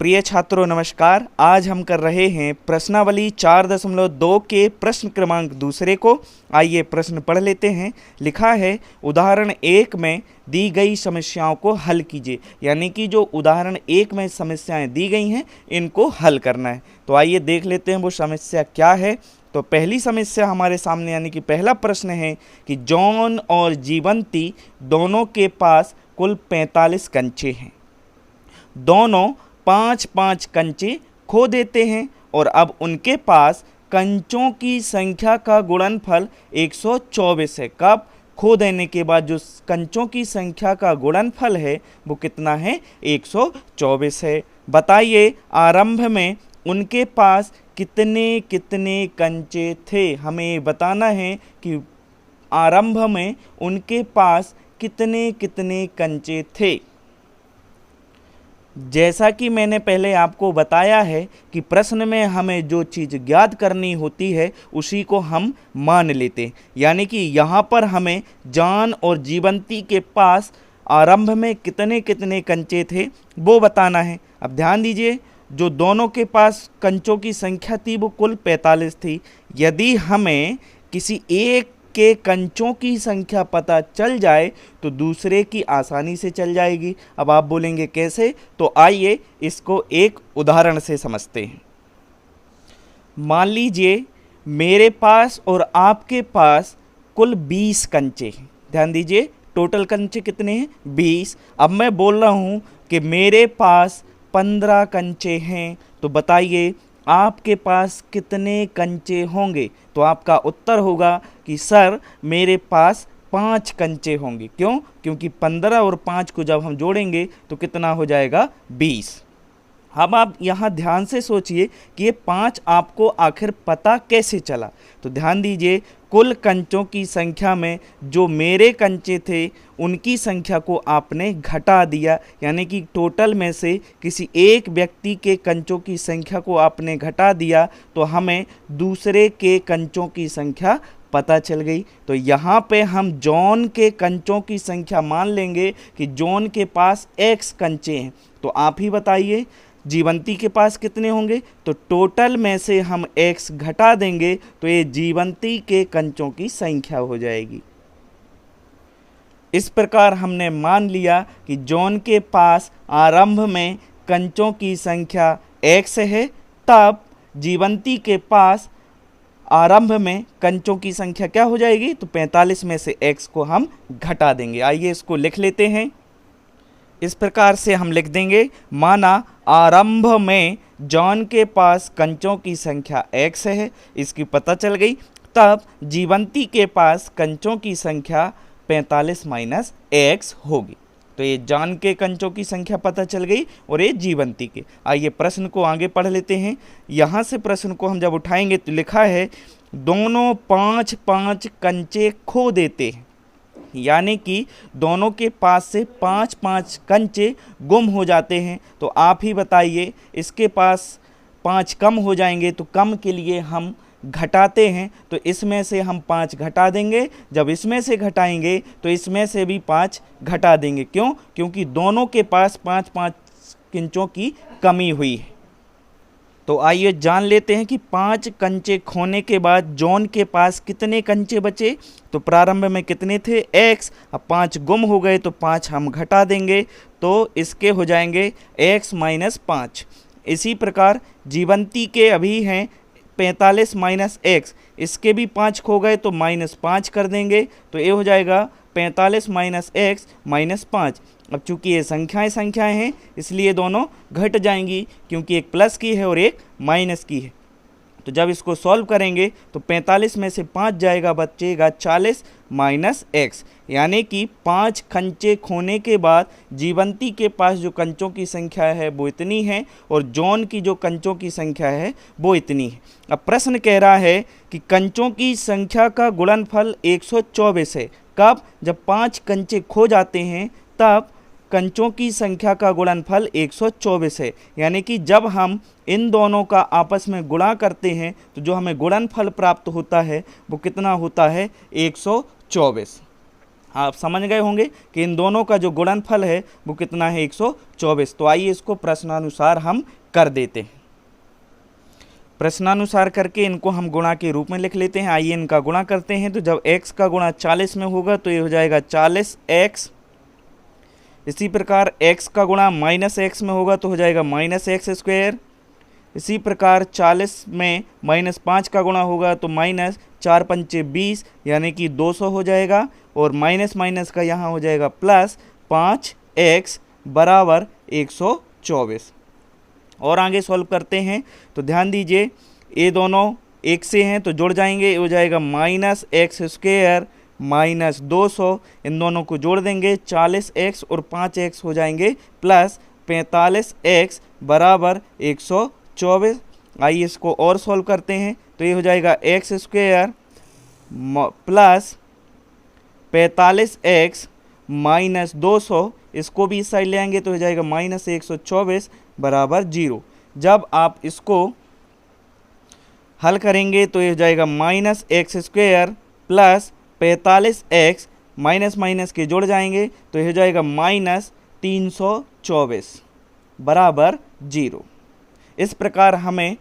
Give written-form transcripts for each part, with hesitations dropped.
प्रिय छात्रों नमस्कार। आज हम कर रहे हैं प्रश्नावली 4.2 के प्रश्न क्रमांक दूसरे को। आइए प्रश्न पढ़ लेते हैं। लिखा है उदाहरण 1 में दी गई समस्याओं को हल कीजिए, यानी कि जो उदाहरण 1 में समस्याएं दी गई हैं इनको हल करना है। तो आइए देख लेते हैं वो समस्या क्या है। तो पहली समस्या हमारे सामने यानी कि पहला प्रश्न है कि जॉन और जीवंती दोनों के पास कुल 45 कंचे हैं। दोनों 5-5 कंचे खो देते हैं और अब उनके पास कंचों की संख्या का गुणनफल 124 है। कब? खो देने के बाद जो कंचों की संख्या का गुणनफल है वो कितना है? 124 है। बताइए आरंभ में उनके पास कितने कितने कंचे थे। हमें बताना है कि आरंभ में उनके पास कितने कितने कंचे थे। जैसा कि मैंने पहले आपको बताया है कि प्रश्न में हमें जो चीज़ ज्ञात करनी होती है उसी को हम मान लेते हैं, यानी कि यहाँ पर हमें जॉन और जीवंती के पास आरंभ में कितने कितने कंचे थे वो बताना है। अब ध्यान दीजिए, जो दोनों के पास कंचों की संख्या थी वो कुल 45 थी। यदि हमें किसी एक के कंचों की संख्या पता चल जाए तो दूसरे की आसानी से चल जाएगी। अब आप बोलेंगे कैसे? तो आइए इसको एक उदाहरण से समझते हैं। मान लीजिए मेरे पास और आपके पास कुल 20 कंचे हैं। ध्यान दीजिए, टोटल कंचे कितने हैं? 20। अब मैं बोल रहा हूँ कि मेरे पास 15 कंचे हैं, तो बताइए आपके पास कितने कंचे होंगे? तो आपका उत्तर होगा कि सर मेरे पास 5 कंचे होंगे। क्यों? क्योंकि 15 और 5 को जब हम जोड़ेंगे तो कितना हो जाएगा? 20। अब आप यहाँ ध्यान से सोचिए कि ये 5 आपको आखिर पता कैसे चला। तो ध्यान दीजिए, कुल कंचों की संख्या में जो मेरे कंचे थे उनकी संख्या को आपने घटा दिया, यानी कि टोटल में से किसी एक व्यक्ति के कंचों की संख्या को आपने घटा दिया तो हमें दूसरे के कंचों की संख्या पता चल गई। तो यहाँ पे हम जॉन के कंचों की संख्या मान लेंगे कि जॉन के पास x कंचे हैं। तो आप ही बताइए जीवंती के पास कितने होंगे? तो टोटल में से हम x घटा देंगे तो ये जीवंती के कंचों की संख्या हो जाएगी। इस प्रकार हमने मान लिया कि जॉन के पास आरंभ में कंचों की संख्या x है, तब जीवंती के पास आरंभ में कंचों की संख्या क्या हो जाएगी? तो 45 में से x को हम घटा देंगे। आइए इसको लिख लेते हैं। इस प्रकार से हम लिख देंगे, माना आरंभ में जॉन के पास कंचों की संख्या x है, इसकी पता चल गई, तब जीवंती के पास कंचों की संख्या 45 माइनस x होगी। तो ये जॉन के कंचों की संख्या पता चल गई और ये जीवंती के। आइए प्रश्न को आगे पढ़ लेते हैं। यहाँ से प्रश्न को हम जब उठाएंगे तो लिखा है दोनों 5-5 कंचे खो देते हैं, यानी कि दोनों के पास से 5-5 कंचे गुम हो जाते हैं। तो आप ही बताइए, इसके पास 5 कम हो जाएंगे तो कम के लिए हम घटाते हैं, तो इसमें से हम 5 घटा देंगे। जब इसमें से घटाएंगे तो इसमें से भी 5 घटा देंगे। क्यों? क्योंकि दोनों के पास 5-5 कंचों की कमी हुई है। तो आइए जान लेते हैं कि 5 कंचे खोने के बाद जॉन के पास कितने कंचे बचे। तो प्रारंभ में कितने थे? x। अब 5 गुम हो गए तो 5 हम घटा देंगे, तो इसके हो जाएंगे x माइनस 5। इसी प्रकार जीवंती के अभी हैं 45 माइनस x, इसके भी 5 खो गए तो माइनस 5 कर देंगे, तो ये हो जाएगा 45 माइनस x माइनस 5। अब चूंकि ये संख्याएं हैं इसलिए दोनों घट जाएंगी, क्योंकि एक प्लस की है और एक माइनस की है। तो जब इसको सॉल्व करेंगे तो 45 में से 5 जाएगा, बचेगा 40 माइनस x, यानी कि 5 कंचे खोने के बाद जीवंती के पास जो कंचों की संख्या है वो इतनी है और जॉन की जो कंचों की संख्या है वो इतनी है। अब प्रश्न कह रहा है कि कंचों की संख्या का गुणनफल 124 है। कब? जब 5 कंचे खो जाते हैं तब कंचों की संख्या का गुणनफल 124 है, यानी कि जब हम इन दोनों का आपस में गुणा करते हैं तो जो हमें गुणनफल प्राप्त होता है वो कितना होता है? 124। आप समझ गए होंगे कि इन दोनों का जो गुणनफल है वो कितना है 124। तो आइए इसको प्रश्नानुसार हम कर देते हैं। प्रश्नानुसार करके इनको हम गुणा के रूप में लिख लेते हैं। आइए इनका गुणा करते हैं। तो जब x का गुणा 40 में होगा तो ये हो जाएगा 40x। इसी प्रकार x का गुणा -x में होगा तो हो जाएगा -x²। इसी प्रकार 40 में -5 का गुणा होगा तो -4 पंचे 20 यानी कि 200 हो जाएगा, और माइनस माइनस का यहाँ हो जाएगा प्लस 5x बराबर 124। और आगे सॉल्व करते हैं तो ध्यान दीजिए, ये दोनों एक से हैं तो जुड़ जाएंगे, हो जाएगा -x² माइनस 200। इन दोनों को जोड़ देंगे 40x और 5x हो जाएंगे प्लस 45x बराबर 124। आइए इसको और सॉल्व करते हैं तो ये हो जाएगा x² प्लस 45x माइनस 200, इसको भी इस साइड ले आएंगे तो हो जाएगा -124 बराबर 0। जब आप इसको हल करेंगे तो ये हो जाएगा -x² plus 45x minus minus के जुड़ जाएंगे तो ये हो जाएगा -324 बराबर 0। इस प्रकार हमें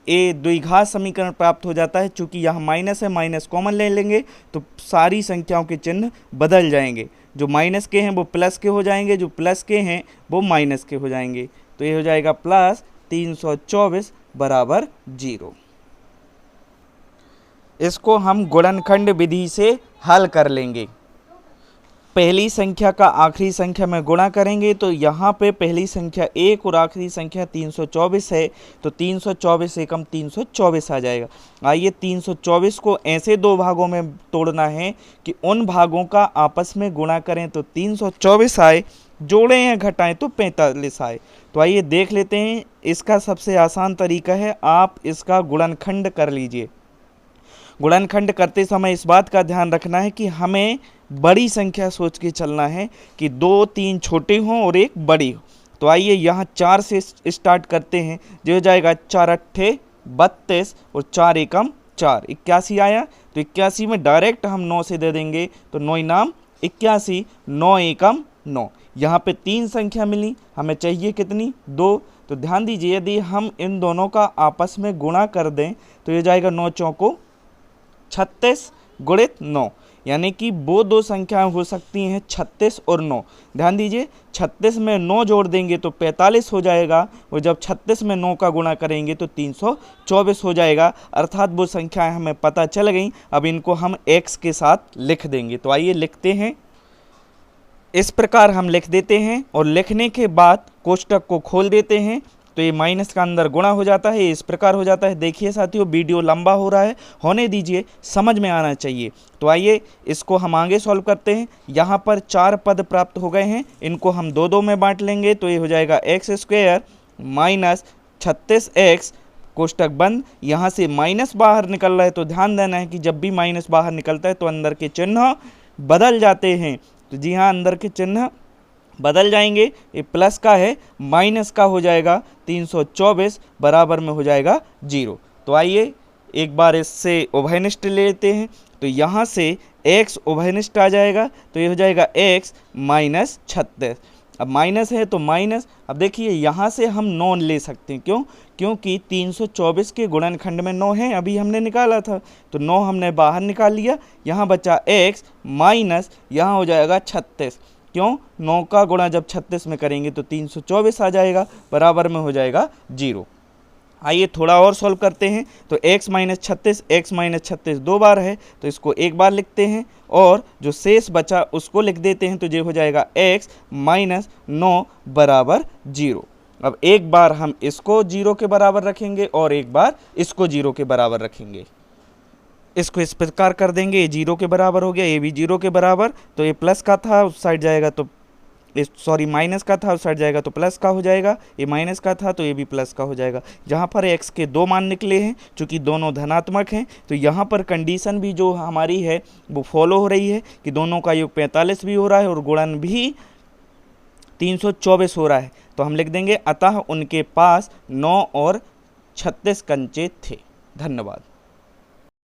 ए द्विघात समीकरण प्राप्त हो जाता है। चूंकि यहाँ माइनस है, माइनस कॉमन ले लेंगे तो सारी संख्याओं के चिन्ह बदल जाएंगे। जो माइनस के हैं वो प्लस के हो जाएंगे, जो प्लस के हैं वो माइनस के हो जाएंगे। तो ये हो जाएगा प्लस 324 बराबर 0। इसको हम गुणनखंड विधि से हल कर लेंगे। पहली संख्या का आखिरी संख्या में गुणा करेंगे तो यहाँ पे पहली संख्या 1 और आखिरी संख्या 324 है, तो 324 एकम 324 आ जाएगा। आइए 324 को ऐसे दो भागों में तोड़ना है कि उन भागों का आपस में गुणा करें तो 324 आए, जोड़ें या घटाएं तो 45 आए। तो आइए देख लेते हैं। इसका सबसे आसान तरीका है, आप इसका गुणनखंड कर लीजिए। गुणनखंड करते समय इस बात का ध्यान रखना है कि हमें बड़ी संख्या सोच के चलना है कि 2-3 छोटे हों और एक बड़ी हो। तो आइए यहाँ 4 से स्टार्ट करते हैं। जो हो जाएगा 4 अट्ठे 32 और 4 एकम 4 81 आया। तो 81 में डायरेक्ट हम 9 से दे देंगे तो 9 नाम 81, 9 एकम 9। यहाँ पे 3 संख्या मिली, हमें चाहिए कितनी 2। तो ध्यान दीजिए, यदि हम इन दोनों का आपस में गुणा कर दें तो ये जाएगा 9 चौको 36 गुणित 9, यानी कि वो दो संख्याएं हो सकती हैं 36 और 9। ध्यान दीजिए, 36 में 9 जोड़ देंगे तो 45 हो जाएगा, और जब 36 में 9 का गुणा करेंगे तो 324 हो जाएगा। अर्थात वो संख्याएं हमें पता चल गई। अब इनको हम x के साथ लिख देंगे। तो आइए लिखते हैं। इस प्रकार हम लिख देते हैं और लिखने के बाद कोष्टक को खोल देते हैं तो ये माइनस का अंदर गुणा हो जाता है। इस प्रकार हो जाता है। देखिए साथियों, वीडियो लंबा हो रहा है, होने दीजिए, समझ में आना चाहिए। तो आइए इसको हम आगे सॉल्व करते हैं। यहाँ पर 4 पद प्राप्त हो गए हैं, इनको हम 2-2 में बांट लेंगे तो ये हो जाएगा x² माइनस 36x कोष्टक बंद। यहाँ से माइनस बाहर निकल रहा है तो ध्यान देना है कि जब भी माइनस बाहर निकलता है तो अंदर के चिन्ह बदल जाते हैं। तो जी हाँ, अंदर के चिन्ह बदल जाएंगे। ये प्लस का है, माइनस का हो जाएगा 324 बराबर में हो जाएगा 0। तो आइए एक बार इससे उभयनिष्ठ लेते हैं। तो यहाँ से x उभयनिष्ठ आ जाएगा तो ये हो जाएगा x माइनस 36। अब माइनस है तो माइनस। अब देखिए यहाँ से हम 9 ले सकते हैं। क्यों? क्योंकि 324 के गुणनखंड में 9 है, अभी हमने निकाला था तो 9 हमने बाहर निकाल लिया। यहाँ बचा x माइनस, यहाँ हो जाएगा 36। क्यों? 9 का गुणा जब 36 में करेंगे तो 324 आ जाएगा, बराबर में हो जाएगा 0। आइए थोड़ा और सॉल्व करते हैं। तो x माइनस 36 दो बार है तो इसको एक बार लिखते हैं, और जो शेष बचा उसको लिख देते हैं। तो ये हो जाएगा x माइनस 9 बराबर 0। अब एक बार हम इसको 0 के बराबर रखेंगे और एक बार इसको 0 के बराबर रखेंगे। इसको इस प्रकार कर देंगे, ये 0 के बराबर हो गया, ये भी 0 के बराबर। तो ये प्लस का था उस साइड जाएगा तो सॉरी माइनस का था उस साइड जाएगा तो प्लस का हो जाएगा। ये माइनस का था तो ये भी प्लस का हो जाएगा। जहाँ पर x के 2 मान निकले हैं, चूँकि दोनों धनात्मक हैं तो यहाँ पर कंडीशन भी जो हमारी है वो फॉलो हो रही है कि दोनों का योग 45 भी हो रहा है और गुणन भी 324 हो रहा है। तो हम लिख देंगे अतः उनके पास 9 और 36 कंचे थे। धन्यवाद।